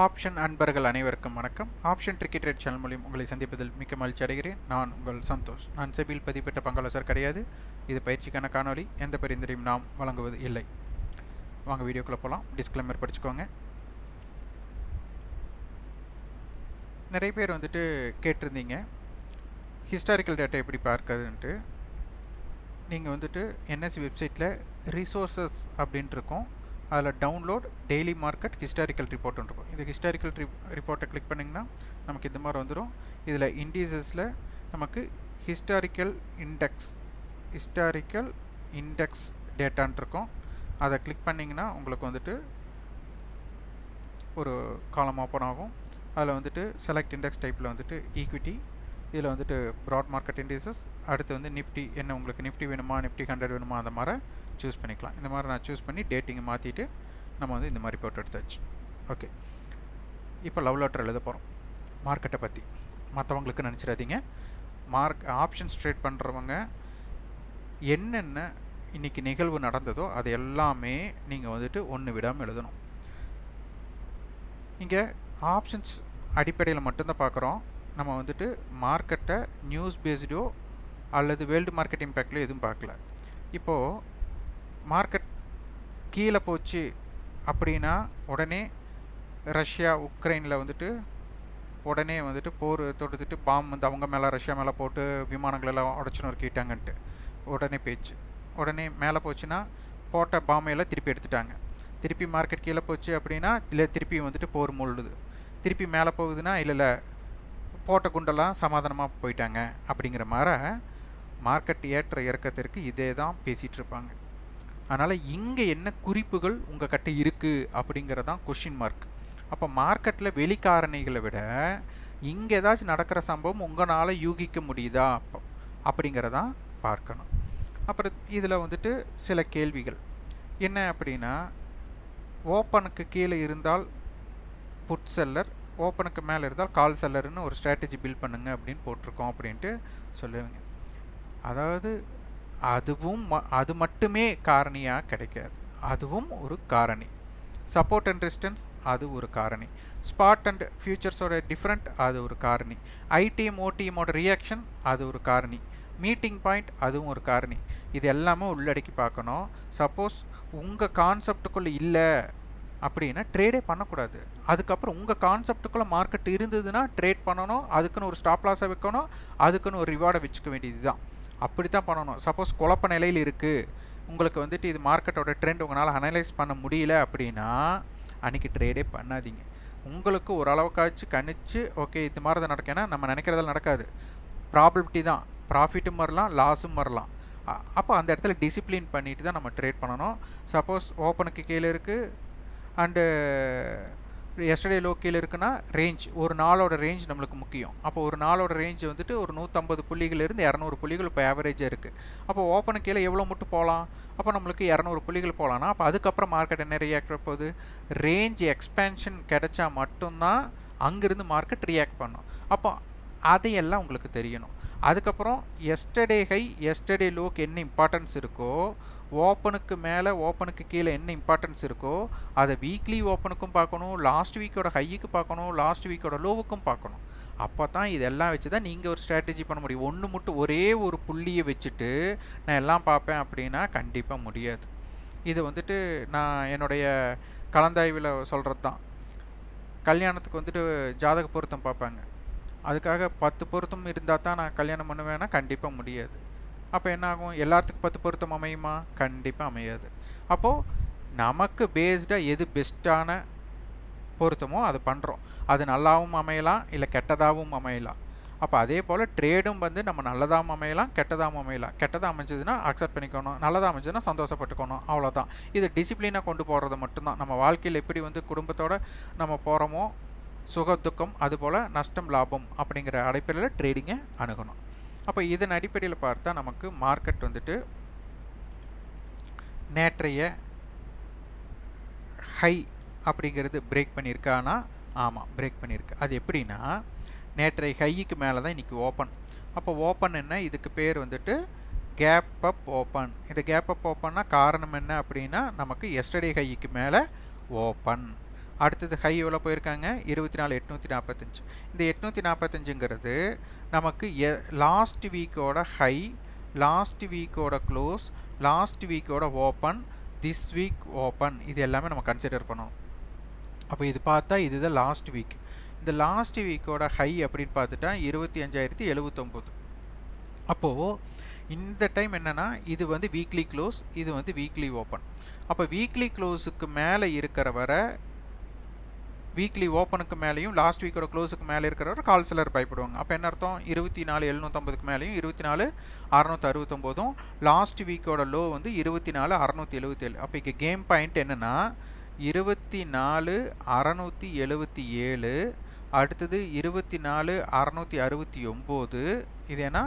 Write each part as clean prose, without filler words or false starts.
Option அன்பர்கள் அனைவருக்கும் வணக்கம். ஆப்ஷன் ட்ரிக்கெட் ரேட் சேனல் மூலியம் உங்களை சந்திப்பதில் மிக்க மகிழ்ச்சி அடைகிறேன். நான் உங்கள் சந்தோஷ். நான் செபியில் பதிவு பெற்ற பங்காளர் கிடையாது. இது பயிற்சிக்கான காணொலி. எந்த பரிந்துரையும் நாம் வழங்குவது இல்லை. வாங்க வீடியோக்குள்ளே போகலாம். டிஸ்க்ளைமர் படிச்சுக்கோங்க. நிறைய பேர் கேட்டிருந்தீங்க ஹிஸ்டாரிக்கல் டேட்டா எப்படி பார்க்கறதுன்ட்டு. நீங்கள் என்எஸ்சி வெப்சைட்டில் ரிசோர்ஸஸ் அப்படின்ட்டு இருக்கும். அதில் டவுன்லோட் டெய்லி மார்க்கெட் ஹிஸ்டாரிக்கல் ரிப்போர்ட்னு இருக்கும். இந்த ஹிஸ்டாரிக்கல் ரிப்போர்ட்டை கிளிக் பண்ணிங்கன்னா நமக்கு இந்த மாதிரி வந்துடும். இதில் இண்டீசஸில் நமக்கு ஹிஸ்டாரிக்கல் இண்டெக்ஸ் டேட்டான் இருக்கும். அதை கிளிக் பண்ணிங்கன்னா உங்களுக்கு ஒரு காலம் ஓப்பன் ஆகும். அதில் செலக்ட் இண்டெக்ஸ் டைப்பில் ஈக்விட்டி, இதில் ப்ராட் மார்க்கெட் இண்டீசஸ், அடுத்து நிஃப்டி, என்ன உங்களுக்கு நிஃப்டி வேணுமா, நிஃப்டி 100 வேணுமா, அந்த மாதிரி சூஸ் பண்ணிக்கலாம். இந்த மாதிரி நான் சூஸ் பண்ணி டேட்டிங்கை மாற்றிட்டு நம்ம இந்த மாதிரி போட்டு எடுத்தாச்சு. ஓகே, இப்போ லவ் லெட்டர் எழுத போகிறோம் மார்க்கெட்டை பற்றி. மற்றவங்களுக்கு நினச்சிடாதீங்க. ஆப்ஷன்ஸ் ட்ரேட் பண்ணுறவங்க என்னென்ன இன்றைக்கி நிகழ்வு நடந்ததோ அது எல்லாமே நீங்கள் ஒன்று விடாமல் எழுதணும். இங்கே ஆப்ஷன்ஸ் அடிப்படையில் மட்டும்தான் பார்க்குறோம். நம்ம மார்க்கெட்டை நியூஸ் பேஸ்டோ அல்லது வேர்ல்டு மார்க்கெட் இம்பேக்ட்லையோ எதுவும் பார்க்கல. இப்போது மார்க்கெட் கீழே போச்சு அப்படின்னா உடனே ரஷ்யா உக்ரைனில் உடனே போர் தொடுத்துட்டு பாம்பு அவங்க மேலே ரஷ்யா மேலே போட்டு விமானங்களெல்லாம் உடச்சு நொறுக்கிட்டாங்கன்ட்டு உடனே பேச்சு. உடனே மேலே போச்சுன்னா போட்ட பாம்பையெல்லாம் திருப்பி எடுத்துட்டாங்க. திருப்பி மார்க்கெட் கீழே போச்சு அப்படின்னா இல்லை திருப்பி போர் மூழ்குது. திருப்பி மேலே போகுதுன்னா இல்லை போட்ட குண்டெல்லாம் சமாதானமாக போயிட்டாங்க. அப்படிங்கிற மாதிரி மார்க்கெட் ஏற்ற இறக்கத்திற்கு இதே தான் பேசிகிட்டு இருப்பாங்க. அதனால் இங்கே என்ன குறிப்புகள் உங்கள் கிட்ட இருக்குது அப்படிங்கிறதான் கொஷின் மார்க். அப்போ மார்க்கெட்டில் வெளிக்காரணிகளை விட இங்கே ஏதாச்சும் நடக்கிற சம்பவம் உங்களால் யூகிக்க முடியுதா அப்படிங்கிறதான் பார்க்கணும். அப்புறம் இதில் சில கேள்விகள் என்ன அப்படின்னா, ஓப்பனுக்கு கீழே இருந்தால் புட் செல்லர், ஓப்பனுக்கு மேலே இருந்தால் கால் செல்லர்னு ஒரு ஸ்ட்ராட்டஜி பில்ட் பண்ணுங்க அப்படின்னு போட்டிருக்கோம் அப்படின்ட்டு சொல்லுவீங்க. அதாவது அது மட்டுமே காரணியாக கிடைக்காது. அதுவும் ஒரு காரணி. சப்போர்ட் அண்ட் ரெசிஸ்டன்ஸ் அது ஒரு காரணி. ஸ்பாட் அண்ட் ஃபியூச்சர்ஸோட டிஃப்ரெண்ட் அது ஒரு காரணி. ஐடிஎம் ஓடிஎம்மோட ரியாக்ஷன் அது ஒரு காரணி. மீட்டிங் பாயிண்ட் அதுவும் ஒரு காரணி. இது எல்லாமே உள்ளடக்கி பார்க்கணும். சப்போஸ் உங்கள் கான்செப்டுக்குள்ளே இல்லை அப்படின்னா ட்ரேடே பண்ணக்கூடாது. அதுக்கப்புறம் உங்கள் கான்செப்டுக்குள்ளே மார்க்கெட் இருந்ததுன்னா ட்ரேட் பண்ணணும். அதுக்குன்னு ஒரு ஸ்டாப் லாஸை வைக்கணும். அதுக்குன்னு ஒரு ரிவார்டை வச்சுக்க வேண்டியது தான். அப்படி தான் பண்ணணும். சப்போஸ் குழப்ப நிலையில் இருக்குது, உங்களுக்கு இது மார்க்கெட்டோட ட்ரெண்ட் உங்களால் அனலைஸ் பண்ண முடியல அப்படின்னா அன்றைக்கி ட்ரேடே பண்ணாதீங்க. உங்களுக்கு ஓரளவுக்காச்சு கணிச்சு ஓகே இது மாதிரி தான் நடக்கும். ஏன்னா நம்ம நினைக்கிறதெல்லாம் நடக்காது. ப்ராபபிலிட்டி தான். ப்ராஃபிட்டும் வரலாம், லாஸும் வரலாம். அப்போ அந்த இடத்துல டிசிப்ளின் பண்ணிட்டு தான் நம்ம ட்ரேட் பண்ணணும். சப்போஸ் ஓப்பனுக்கு கீழே இருக்குது அண்டு எஸ்டர்டே லோ கீழே இருக்குன்னா ரேஞ்ச், ஒரு நாளோட ரேஞ்ச் நம்மளுக்கு முக்கியம். அப்போ ஒரு நாளோட ரேஞ்ச் ஒரு 150 புள்ளிகளிலிருந்து 200 புள்ளிகள் இப்போ ஆவரேஜாக இருக்குது. அப்போ ஓப்பனுக்கு கீழே எவ்வளோ மட்டும் போகலாம்? அப்போ நம்மளுக்கு 200 புள்ளிகள் போகலான்னா அப்போ அதுக்கப்புறம் மார்க்கெட் என்ன ரியாக்ட் போகுது? ரேஞ்ச் எக்ஸ்பேன்ஷன் கிடைச்சா மட்டும்தான் அங்கேருந்து மார்க்கெட் ரியாக்ட் பண்ணும். அப்போ அதையெல்லாம் உங்களுக்கு தெரியணும். அதுக்கப்புறம் எஸ்டர்டே ஹை எஸ்டர்டே லோக்கு என்ன இம்பார்ட்டன்ஸ் இருக்கோ, ஓப்பனுக்கு மேலே ஓப்பனுக்கு கீழே என்ன இம்பார்ட்டன்ஸ் இருக்கோ அதை வீக்லி ஓப்பனுக்கும் பார்க்கணும், லாஸ்ட் வீக்கோட ஹையுக்கு பார்க்கணும், லாஸ்ட் வீக்கோட லோவுக்கும் பார்க்கணும். அப்போ தான் இதெல்லாம் வச்சு தான் நீங்கள் ஒரு ஸ்ட்ராட்டஜி பண்ண முடியும். ஒன்று மட்டும் ஒரே ஒரு புள்ளியை வச்சுட்டு நான் எல்லாம் பார்ப்பேன் அப்படின்னா கண்டிப்பாக முடியாது. இது நான் என்னுடைய கலந்தாய்வில் சொல்கிறது தான். கல்யாணத்துக்கு ஜாதக பொருத்தம் பார்ப்பாங்க. அதுக்காக 10 பொருத்தம் இருந்தால் தான் நான் கல்யாணம் பண்ணுவேன்னா கண்டிப்பாக முடியாது. அப்போ என்ன ஆகும்? எல்லாத்துக்கும் 10 பொருத்தம் அமையுமா? கண்டிப்பாக அமையாது. அப்போது நமக்கு பேஸ்டாக எது பெஸ்ட்டான பொருத்தமோ அது பண்ணுறோம். அது நல்லாவும் அமையலாம், இல்லை கெட்டதாகவும் அமையலாம். அப்போ அதே போல் ட்ரேடும் நம்ம நல்லதாகவும் அமையலாம், கெட்டதாகவும் அமையலாம். கெட்டதாக அமைஞ்சதுன்னா அக்செப்ட் பண்ணிக்கணும், நல்லதாக அமைஞ்சதுன்னா சந்தோஷப்பட்டுக்கணும். அவ்வளோதான். இது டிசிப்ளினாக கொண்டு போகிறது மட்டும்தான். நம்ம வாழ்க்கையில் எப்படி குடும்பத்தோடு நம்ம போகிறோமோ, சுக துக்கம் அதுபோல் நஷ்டம் லாபம் அப்படிங்கிற அடிப்படையில் ட்ரேடிங்கை அணுகணும். அப்போ இதன் அடிப்படையில் பார்த்தா நமக்கு மார்க்கெட் நேற்றைய ஹை அப்படிங்கிறது பிரேக் பண்ணியிருக்கானா? ஆமாம், பிரேக் பண்ணியிருக்கு. அது எப்படின்னா நேற்றைய ஹைக்கு மேலே தான் இன்றைக்கி ஓப்பன். அப்போ ஓப்பன் என்ன? இதுக்கு பேர் கேப் அப் ஓப்பன். இந்த கேப் அப் ஓப்பன்னா காரணம் என்ன அப்படின்னா நமக்கு எஸ்டர்டே ஹைக்கு மேலே ஓப்பன். அடுத்தது ஹை எவ்வளோ போயிருக்காங்க 24,845. இந்த 845ங்கிறது நமக்கு லாஸ்ட் வீக்கோட ஹை, லாஸ்ட் வீக்கோட க்ளோஸ், லாஸ்ட் வீக்கோட ஓப்பன், திஸ் வீக் ஓப்பன், இது எல்லாமே நம்ம கன்சிடர் பண்ணணும். அப்போ இது பார்த்தா இதுதான் லாஸ்ட் வீக். இந்த லாஸ்ட் வீக்கோட ஹை அப்படின்னு பார்த்துட்டா 25,079. அப்போது இந்த டைம் என்னென்னா இது வந்து வீக்லி க்ளோஸ், இது வந்து வீக்லி ஓப்பன். அப்போ வீக்லி க்ளோஸுக்கு மேலே இருக்கிற வர, வீக்லி ஓப்பனுக்கு மேலேயும் லாஸ்ட் வீக்கோட க்ளோஸுக்கு மேலே இருக்கிறவரை கால் சிலர் பயப்படுவாங்க. அப்போ என்ன அர்த்தம்? 24,750க்கு மேலேயும் 24,669, லாஸ்ட் வீக்கோட லோ வந்து 24,677. அப்போ இங்கே கேம் பாயிண்ட் என்னென்னா 24,677, அடுத்தது 24,669. இது ஏன்னா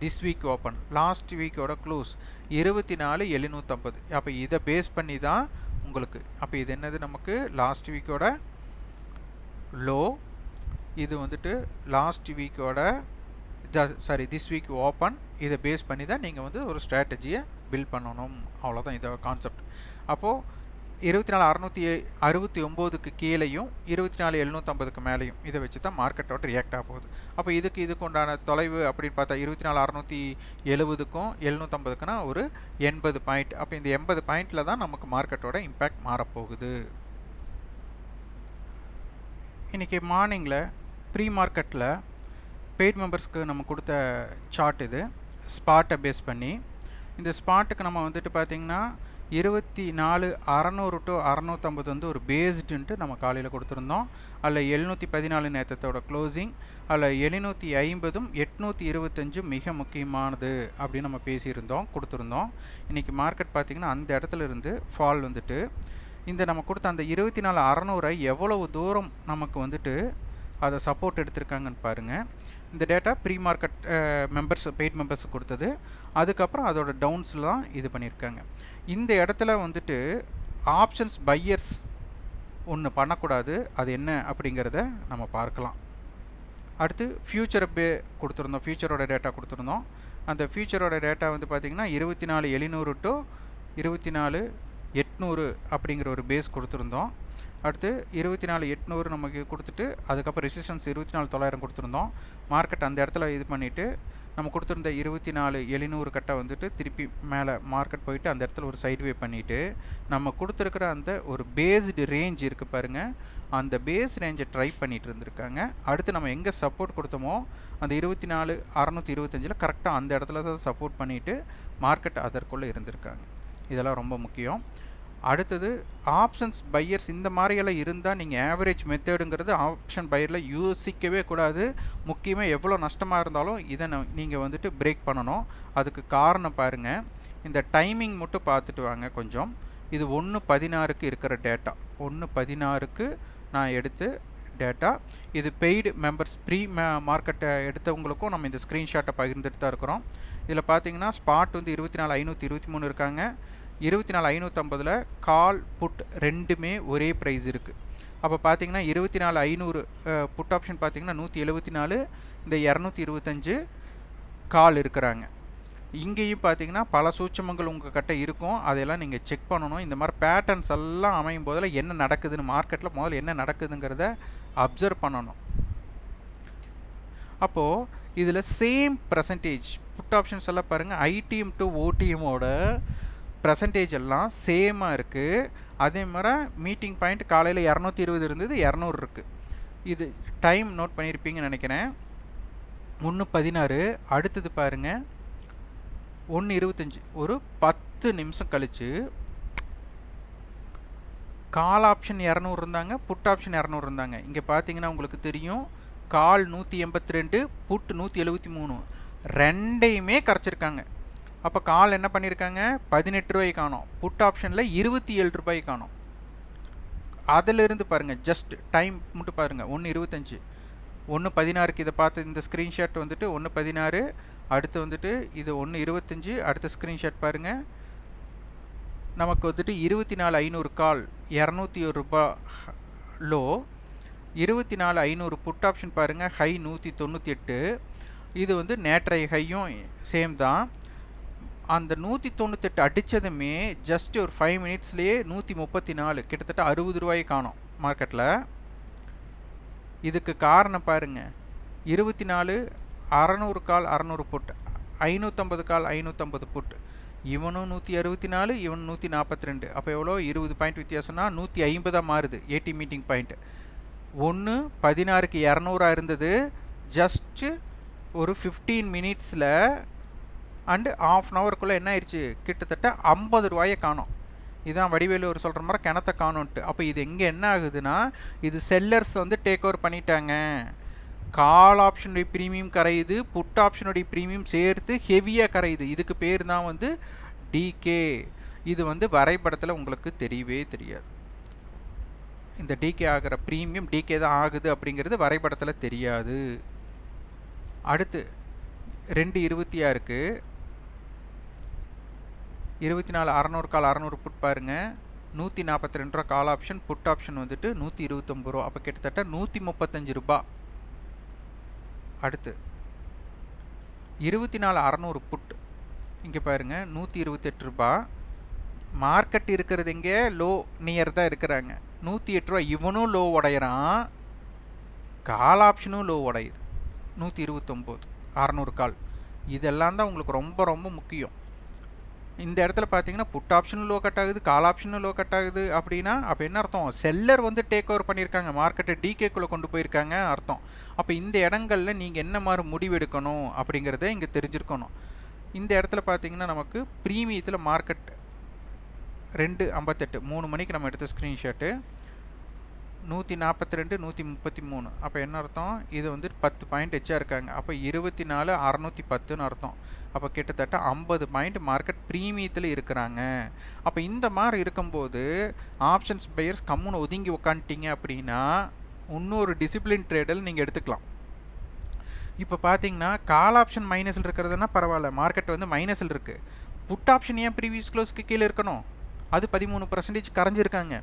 திஸ் வீக் ஓப்பன், லாஸ்ட் வீக்கோட க்ளோஸ் 24,750. அப்போ இதை பேஸ் பண்ணி தான் உங்களுக்கு, அப்போ இது என்னது நமக்கு லாஸ்ட் வீக்கோட லோ, இது வந்துட்டு லாஸ்ட் வீக்கோட திஸ் வீக் ஓப்பன். இதை பேஸ் பண்ணி தான் நீங்கள் வந்து ஒரு ஸ்ட்ராட்டஜியை பில்ட் பண்ணணும். அவ்வளோதான் இதோட கான்செப்ட். அப்போது 24,669க்கு கீழேயும் 24,750க்கு மேலேயும் இதை வச்சு தான் மார்க்கெட்டோட ரியாக்ட் ஆக போகுது. அப்போ இதுக்கு உண்டான தொலைவு அப்படின்னு பார்த்தா 24,670க்கும் 750க்குனா ஒரு 80 பாயிண்ட். அப்போ இந்த 80 பாயிண்டில் தான் நமக்கு மார்க்கெட்டோட இம்பேக்ட் மாறப்போகுது. இன்றைக்கி மார்னிங்கில் ப்ரீ மார்க்கெட்டில் பெய்ட் மெம்பர்ஸ்க்கு நம்ம கொடுத்த சார்ட் இது, ஸ்பாட்டை பேஸ் பண்ணி. இந்த ஸ்பாட்டுக்கு நம்ம வந்துட்டு பார்த்திங்கன்னா 24,600 to 650 வந்து ஒரு பேஸ்டுன்ட்டு நம்ம காலையில் கொடுத்துருந்தோம். அதில் 714 நேற்றத்தோட க்ளோசிங், அதில் 750ம் 825 மிக முக்கியமானது அப்படின்னு நம்ம பேசியிருந்தோம், கொடுத்துருந்தோம். இன்றைக்கி மார்க்கெட் பார்த்திங்கன்னா அந்த இடத்துல இருந்து ஃபால் வந்துட்டு இந்த நம்ம கொடுத்த அந்த 24,600 எவ்வளவு தூரம் நமக்கு வந்துட்டு அதை சப்போர்ட் எடுத்திருக்காங்கன்னு பாருங்கள். இந்த data free market members, paid members கொடுத்தது. அதுக்கப்புறம் அதோட டவுன்ஸில் தான் இது பண்ணியிருக்காங்க. இந்த இடத்துல வந்துட்டு ஆப்ஷன்ஸ் பையர்ஸ் ஒன்று பண்ணக்கூடாது. அது என்ன அப்படிங்கிறத நம்ம பார்க்கலாம். அடுத்து ஃப்யூச்சரை கொடுத்துருந்தோம், ஃப்யூச்சரோட டேட்டா கொடுத்துருந்தோம். அந்த ஃப்யூச்சரோட டேட்டா வந்து பார்த்திங்கன்னா 24,700 to 24,800 அப்படிங்கிற ஒரு பேஸ் கொடுத்துருந்தோம். அடுத்து 24,800 நமக்கு கொடுத்துட்டு அதுக்கப்புறம் ரெசிஸ்டன்ஸ் 24,900 கொடுத்துருந்தோம். மார்க்கெட் அந்த இடத்துல இது பண்ணிவிட்டு நம்ம கொடுத்துருந்த 24,700 கட்டை வந்துட்டு திருப்பி மேலே மார்க்கெட் போயிட்டு அந்த இடத்துல ஒரு சைட்வே பண்ணிவிட்டு நம்ம கொடுத்துருக்கிற அந்த ஒரு பேஸ்டு ரேஞ்ச் இருக்குது பாருங்கள், அந்த பேஸ் ரேஞ்சை ட்ரை பண்ணிகிட்டு இருந்திருக்காங்க. அடுத்து நம்ம எங்கே சப்போர்ட் கொடுத்தோமோ அந்த 24,625 கரெக்டாக அந்த இடத்துல தான் சப்போர்ட் பண்ணிவிட்டு மார்க்கெட் அதற்குள்ளே இருந்திருக்காங்க. இதெல்லாம் ரொம்ப முக்கியம். அடுத்தது ஆப்ஷன்ஸ் பையர்ஸ் இந்த மாதிரியெல்லாம் இருந்தால் நீங்கள் ஆவரேஜ் மெத்தடுங்கிறது ஆப்ஷன் பையரில் யோசிக்கவே கூடாது. முக்கியமாக எவ்வளோ நஷ்டமாக இருந்தாலும் இதை நீங்கள் வந்துட்டு பிரேக் பண்ணணும். அதுக்கு காரணம் பாருங்கள், இந்த டைமிங் மட்டும் பார்த்துட்டு வாங்க கொஞ்சம். இது 1:16க்கு இருக்கிற டேட்டா, 1:16க்கு நான் எடுத்து டேட்டா. இது பெய்டு மெம்பர்ஸ் ப்ரீ மார்க்கெட்டை எடுத்தவங்களுக்கும் நம்ம இந்த ஸ்க்ரீன்ஷாட்டை பகிர்ந்துட்டு தான் இருக்கிறோம். இதில் பார்த்தீங்கன்னா ஸ்பாட் வந்து 24,523 இருக்காங்க. 24,550 கால் புட் ரெண்டுமே ஒரே ப்ரைஸ் இருக்குது. அப்போ பார்த்தீங்கன்னா 24,500 புட் ஆப்ஷன் பார்த்தீங்கன்னா 174, இந்த 225 கால் இருக்கிறாங்க. இங்கேயும் பார்த்தீங்கன்னா பல சூட்சமங்கள் உங்கள் கிட்ட இருக்கும், அதையெல்லாம் நீங்கள் செக் பண்ணணும். இந்த மாதிரி பேட்டர்ன்ஸ் எல்லாம் அமையும் போதில் என்ன நடக்குதுன்னு மார்க்கெட்டில் முதல்ல என்ன நடக்குதுங்கிறத அப்சர்வ் பண்ணணும். அப்போது இதில் சேம் பர்சன்டேஜ் புட் ஆப்ஷன்ஸ் எல்லாம் பாருங்கள், ஐடிஎம் டு ஓடிஎம்மோட பர்சன்டேஜ் எல்லாம் சேமாக இருக்குது. அதே மாதிரி மீட்டிங் பாயிண்ட் காலையில் 220 இருந்தது, 200 இருக்குது. இது டைம் நோட் பண்ணியிருப்பீங்கன்னு நினைக்கிறேன். 1:16. அடுத்தது பாருங்கள் 1:25, ஒரு 10 நிமிஷம் கழித்து கால் ஆப்ஷன் 200 இருந்தாங்க, புட் ஆப்ஷன் 200 இருந்தாங்க. இங்கே பார்த்தீங்கன்னா உங்களுக்கு தெரியும், கால் 182, புட் 173, ரெண்டையுமே கரைச்சிருக்காங்க. அப்போ கால் என்ன பண்ணியிருக்காங்க, 18 ரூபாய்க்கு காணும், புட் ஆப்ஷனில் 27 ரூபாய்க்கு காணும். அதிலிருந்து பாருங்கள், ஜஸ்ட் டைம் மட்டும் பாருங்கள், 1:25, 1:16க்கு இதை பார்த்து இந்த ஸ்க்ரீன்ஷாட் வந்துட்டு 1:16, அடுத்து வந்துட்டு இது 1:25, அடுத்த ஸ்க்ரீன்ஷாட் பாருங்கள், நமக்கு வந்துட்டு 24,500 கால் 201 ரூபா லோ, 24,500 புட் ஆப்ஷன் பாருங்கள், ஹை 198. இது வந்து நேற்றைய ஹையும் சேம் தான். அந்த 198 அடித்ததுமே ஜஸ்ட் ஒரு 5 மினிட்ஸ்லேயே 134, கிட்டத்தட்ட 60 ரூபாய்க்கு காணும் மார்க்கெட்டில். இதுக்கு காரணம் பாருங்கள், 24 600 கால் 600 புட், 550 கால் 550 புட், இவனும் 164, இவன் 142. அப்போ எவ்வளோ? 20 பாயிண்ட் வித்தியாசம்னா 150 மாறுது ஏடி மீட்டிங் பாயிண்ட். 16க்கு 200 இருந்தது, ஜஸ்ட்டு ஒரு 15 மினிட்ஸில் அண்டு ½ அன் ஹவருக்குள்ளே என்ன ஆயிடுச்சு? கிட்டத்தட்ட 50 ரூபாயை காணோம். இதுதான் வடிவேலு ஒரு சொல்கிற மாதிரி கிணத்த காணுன்ட்டு. அப்போ இது எங்கே என்ன ஆகுதுன்னா, இது செல்லர்ஸ் வந்து டேக் ஓவர் பண்ணிட்டாங்க. கால் ஆப்ஷனுடைய ப்ரீமியம் கரையுது, புட் ஆப்ஷனுடைய ப்ரீமியம் சேர்த்து ஹெவியாக கரையுது. இதுக்கு பேர் தான் வந்து டிகே. இது வந்து வரைபடத்தில் உங்களுக்கு தெரியவே தெரியாது. இந்த டிகே ஆகிற ப்ரீமியம் டிகே தான் ஆகுது அப்படிங்கிறது வரைபடத்தில் தெரியாது. அடுத்து 2.26க்கு 24 600 கால் 600 புட் பாருங்கள், 142 ரூபா கால் ஆப்ஷன், புட் ஆப்ஷன் வந்துட்டு 129 ரூபா. அப்போ கிட்டத்தட்ட 135 ரூபா. அடுத்து 24 600 புட், இங்கே பாருங்கள் 128 ரூபா. மார்க்கெட் இருக்கிறது இங்கே லோ நியர் தான் இருக்கிறாங்க. 108 ரூபா இவனும் லோ உடையிறான், கால் ஆப்ஷனும் லோ உடையுது. 129 600 கால். இதெல்லாம் தான் உங்களுக்கு ரொம்ப ரொம்ப முக்கியம். இந்த இடத்துல பார்த்தீங்கன்னா புட் ஆப்ஷனும் லோ கட் ஆகுது, கால் ஆப்ஷனும் லோ கட் ஆகுது. அப்படின்னா அப்போ என்ன அர்த்தம்? செல்லர் வந்து டேக் ஓவர் பண்ணியிருக்காங்க, மார்க்கெட்டை டிகேக்குள்ளே கொண்டு போயிருக்காங்க அர்த்தம். அப்போ இந்த இடங்களில் நீங்கள் என்ன மாதிரி முடிவெடுக்கணும் அப்படிங்கிறத இங்கே தெரிஞ்சிருக்கணும். இந்த இடத்துல பார்த்தீங்கன்னா நமக்கு ப்ரீமியத்தில் மார்க்கெட் 2.58 3 மணிக்கு நம்ம எடுத்த ஸ்க்ரீன்ஷாட்டு 142 133. அப்போ என்ன அர்த்தம்? இது வந்து 10 பாயிண்ட் எச்சா இருக்காங்க. அப்போ 24 610ன்னு அர்த்தம். அப்போ கிட்டத்தட்ட 50 பாயிண்ட் மார்க்கெட் ப்ரீமியத்தில் இருக்கிறாங்க. அப்போ இந்த மாதிரி இருக்கும்போது ஆப்ஷன்ஸ் பையர்ஸ் கம்முன்னு ஒதுங்கி உக்காந்துட்டீங்க அப்படின்னா இன்னொரு டிசிப்ளின் ட்ரேடில் நீங்கள் எடுத்துக்கலாம். இப்போ பார்த்தீங்கன்னா கால் ஆப்ஷன் மைனஸில் இருக்கிறதுனா பரவாயில்ல, மார்க்கெட் வந்து மைனஸில் இருக்குது. புட் ஆப்ஷன் ஏன் ப்ரீவியஸ் க்ளோஸ்க்கு கீழே இருக்கணும்? அது 13% கரைஞ்சிருக்காங்க.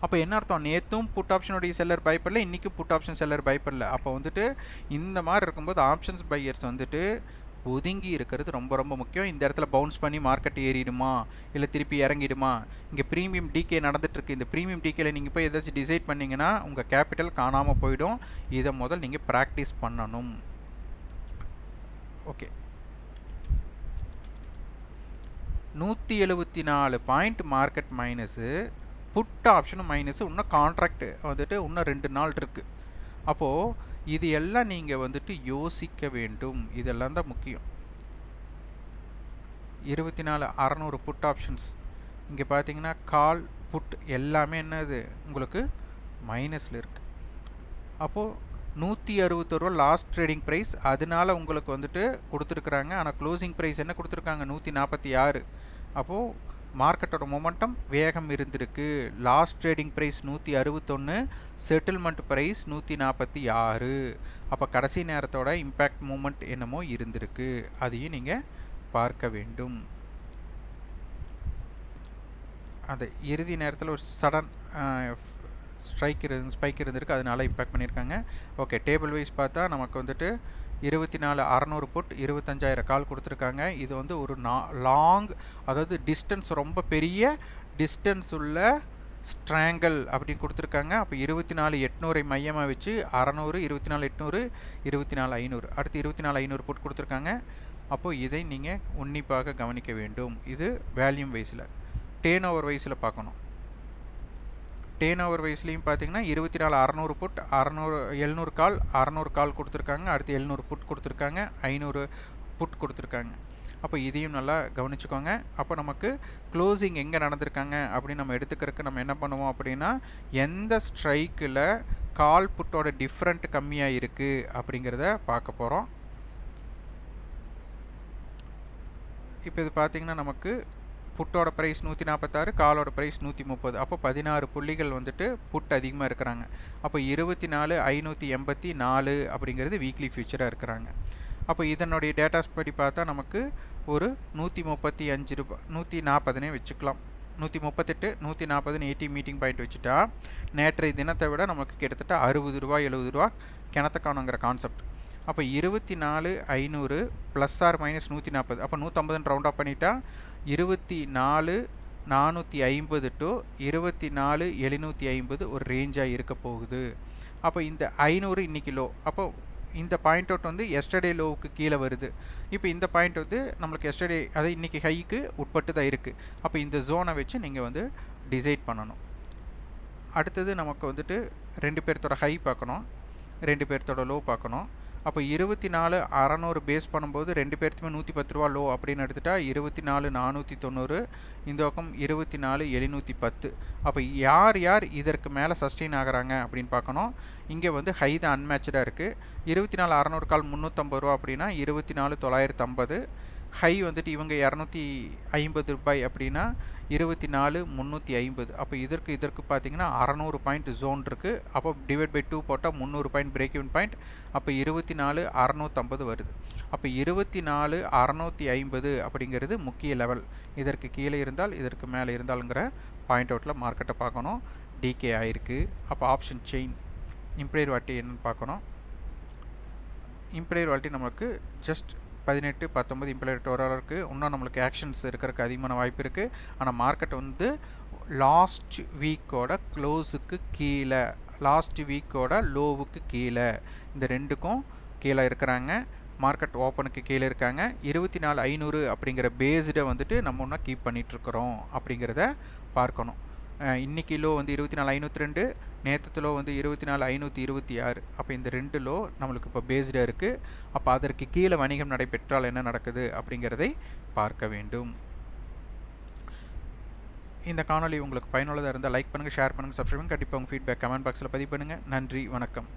அப்போ என்ன அர்த்தம்? நேற்றும் புட் ஆப்ஷனுடைய செல்லர் பயப்படல, இன்றைக்கும் புட் ஆப்ஷன் செல்லர் பயப்படல. அப்போ வந்துட்டு இந்த மாதிரி இருக்கும்போது ஆப்ஷன்ஸ் பையர்ஸ் வந்துட்டு ஒதுங்கி இருக்கிறது ரொம்ப ரொம்ப முக்கியம். இந்த இடத்துல பவுன்ஸ் பண்ணி மார்க்கெட் ஏறிடுமா இல்லை திருப்பி இறங்கிடுமா? இங்கே ப்ரீமியம் டிகே நடந்துகிட்ருக்கு. இந்த ப்ரீமியம் டிகேல நீங்கள் போய் ஏதாச்சும் டிசைட் பண்ணிங்கன்னா உங்கள் கேபிட்டல் காணாமல் போயிடும். இதை முதல் நீங்கள் ப்ராக்டிஸ் பண்ணணும். Okay, 174 point market minus, put ஆப்ஷனும் மைனஸு, இன்னும் கான்ட்ராக்ட் வந்துட்டு இன்னும் 2 நாள் இருக்குது. அப்போது இது எல்லாம் நீங்கள் வந்துட்டு யோசிக்க வேண்டும். இதெல்லாம் தான் முக்கியம். 24 600 புட் ஆப்ஷன்ஸ், இங்கே பார்த்தீங்கன்னா கால் புட் எல்லாமே என்னது உங்களுக்கு மைனஸில் இருக்குது. அப்போது 161 ரூபா லாஸ்ட் ட்ரேடிங் ப்ரைஸ், அதனால உங்களுக்கு வந்துட்டு கொடுத்துருக்குறாங்க. ஆனால் க்ளோசிங் ப்ரைஸ் என்ன கொடுத்துருக்காங்க? 146. அப்போது மார்க்கெட்டோட மொமெண்டம் வேகம் இருந்திருக்கு. Last trading price 161, settlement price 146. அப்போ கடைசி நேரத்தோட இம்பேக்ட் மூமெண்ட் என்னமோ இருந்திருக்கு, அதையும் நீங்கள் பார்க்க வேண்டும். அந்த இறுதி நேரத்தில் ஒரு சடன் ஸ்பைக் இருந்திருக்கு, அதனால இம்பேக்ட் பண்ணியிருக்காங்க. ஓகே, டேபிள் வைஸ் பார்த்தா நமக்கு வந்துட்டு 24 600 புட் 25,000 கால் கொடுத்துருக்காங்க. இது வந்து ஒரு லாங், அதாவது டிஸ்டன்ஸ் ரொம்ப பெரிய டிஸ்டன்ஸ் உள்ள ஸ்ட்ராங்கல் அப்படின்னு கொடுத்துருக்காங்க. அப்போ 24 800 மையமாக வச்சு 600, 24 800, 24 500, அடுத்து 24 500 புட் கொடுத்துருக்காங்க. அப்போது இதை நீங்கள் உன்னிப்பாக கவனிக்க வேண்டும். இது வேல்யூம் வைஸில். டேர்ன் ஓவர் வைஸில் பார்க்கணும். டேர்ன் ஓவர் வைஸ்லையும் பார்த்தீங்கன்னா 24 600 புட் 700 கால் 600 கால் கொடுத்துருக்காங்க. அடுத்து 700 புட் கொடுத்துருக்காங்க, 500 புட் கொடுத்துருக்காங்க. அப்போ இதையும் நல்லா கவனிச்சுக்கோங்க. அப்போ நமக்கு க்ளோசிங் எங்கே நடந்திருக்காங்க அப்படின்னு நம்ம எடுத்துக்கிறதுக்கு நம்ம என்ன பண்ணுவோம் அப்படின்னா, எந்த ஸ்ட்ரைக்கில் கால் புட்டோட டிஃப்ரெண்ட் கம்மியாக இருக்குது அப்படிங்கிறத பார்க்க போகிறோம். இப்போ இது பார்த்திங்கன்னா நமக்கு புட்டோட ப்ரைஸ் 146, காலோட ப்ரைஸ் 130. அப்போ 16 புள்ளிகள் வந்துட்டு புட் அதிகமாக இருக்கிறாங்க. அப்போ 24 584 அப்படிங்கிறது வீக்லி ஃபியூச்சராக இருக்கிறாங்க. அப்போ இதனுடைய டேட்டாஸ் படி பார்த்தா நமக்கு ஒரு 135 ரூபா 140னே வச்சுக்கலாம். 138 140ன்னு 80 மீட்டிங் பாயிண்ட் வச்சுட்டா நேற்றைய தினத்தை விட நமக்கு கிட்டத்தட்ட 60 ரூபா 70 ரூபா கிணத்த காணுங்கிற கான்செப்ட். அப்போ 24 500 ப்ளஸ் ஆர் மைனஸ் 140, அப்போ 150 ரவுண்ட் ஆஃப் பண்ணிட்டா 24 450 டு 24,750 ஒரு ரேஞ்சாக இருக்க போகுது. அப்போ இந்த 500 இன்னைக்கு லோ. அப்போ இந்த பாயிண்ட் அவுட் வந்து எஸ்டர்டே லோவுக்கு கீழே வருது. இப்போ இந்த பாயிண்ட் வந்து நம்மளுக்கு எஸ்டர்டே அது இன்றைக்கி ஹைக்கு உட்பட்டு தான் இருக்குது. அப்போ இந்த ஜோனை வச்சு நீங்கள் வந்து டிசைட் பண்ணணும். அடுத்தது நமக்கு வந்துட்டு 2 பேர்த்தோட ஹை பார்க்கணும், 2 பேர்த்தோட லோ பார்க்கணும். அப்போ 24,600 பேஸ் பண்ணும்போது 2 பேர்த்துமே 110 ரூபா லோ அப்படின்னு எடுத்துட்டா 24,490, இந்த பக்கம் 24,710. அப்போ யார் யார் இதற்கு மேலே சஸ்டெயின் ஆகிறாங்க அப்படின்னு பார்க்கணும். இங்கே வந்து ஹை தான் அன்மேட்சாக இருக்குது. 24,600 கால் 350 ரூபா அப்படின்னா 24,950. ஹை வந்துட்டு இவங்க 250 ரூபாய் அப்படின்னா 24,350. அப்போ இதற்கு பார்த்தீங்கன்னா 600 பாயிண்ட் ஜோன் இருக்குது. அப்போ டிவைட் பை 2 போட்டால் 300 பாயிண்ட் பிரேக் இவன் பாயிண்ட். அப்போ 24,650 வருது. அப்போ 24,650 அப்படிங்கிறது முக்கிய லெவல். இதற்கு கீழே இருந்தால் இதற்கு மேலே இருந்தாலுங்கிற பாயிண்ட் அவுட்டில் மார்க்கெட்டை பார்க்கணும். டிகே ஆயிருக்கு. அப்போ ஆப்ஷன் செயின் இம்ப்ளைட் வாட்டி என்னன்னு பார்க்கணும். இம்ப்ளைட் வாட்டி நம்மளுக்கு ஜஸ்ட் 18, 19 இம்ப்ளைட் வர்றதுக்கு இன்னும் நம்மளுக்கு ஆக்ஷன்ஸ் இருக்கிறதுக்கு அதிகமான வாய்ப்பு இருக்குது. ஆனால் மார்க்கெட் வந்து லாஸ்ட் வீக்கோட க்ளோஸுக்கு கீழே, லாஸ்ட் வீக்கோட லோவுக்கு கீழே, இந்த ரெண்டுக்கும் கீழே இருக்கிறாங்க. மார்க்கெட் ஓப்பனுக்கு கீழே இருக்காங்க. 24,500 அப்படிங்கிற பேஸ்டை வந்துட்டு நம்ம ஒன்றா கீப் பண்ணிகிட்ருக்குறோம் அப்படிங்கிறத பார்க்கணும். இன்றைக்கி லோ வந்து 24,502, நேற்று லோ வந்து 24,526. அப்போ இந்த 2 லோ நம்மளுக்கு இப்போ பேஸ்டாக இருக்குது. அப்போ அதற்கு கீழே வணிகம் நடைபெற்றால் என்ன நடக்குது அப்படிங்கிறதை பார்க்க வேண்டும். இந்த காணொலி உங்களுக்கு பயனுள்ளதாக இருந்தால் லைக் பண்ணுங்கள், ஷேர் பண்ணுங்கள், சப்ஸ்கிரைப் பண்ணுங்கள். கண்டிப்பாக உங்கள் ஃபீட்பேக் கமெண்ட் பாக்ஸில் பதிவு பண்ணுங்கள். நன்றி, வணக்கம்.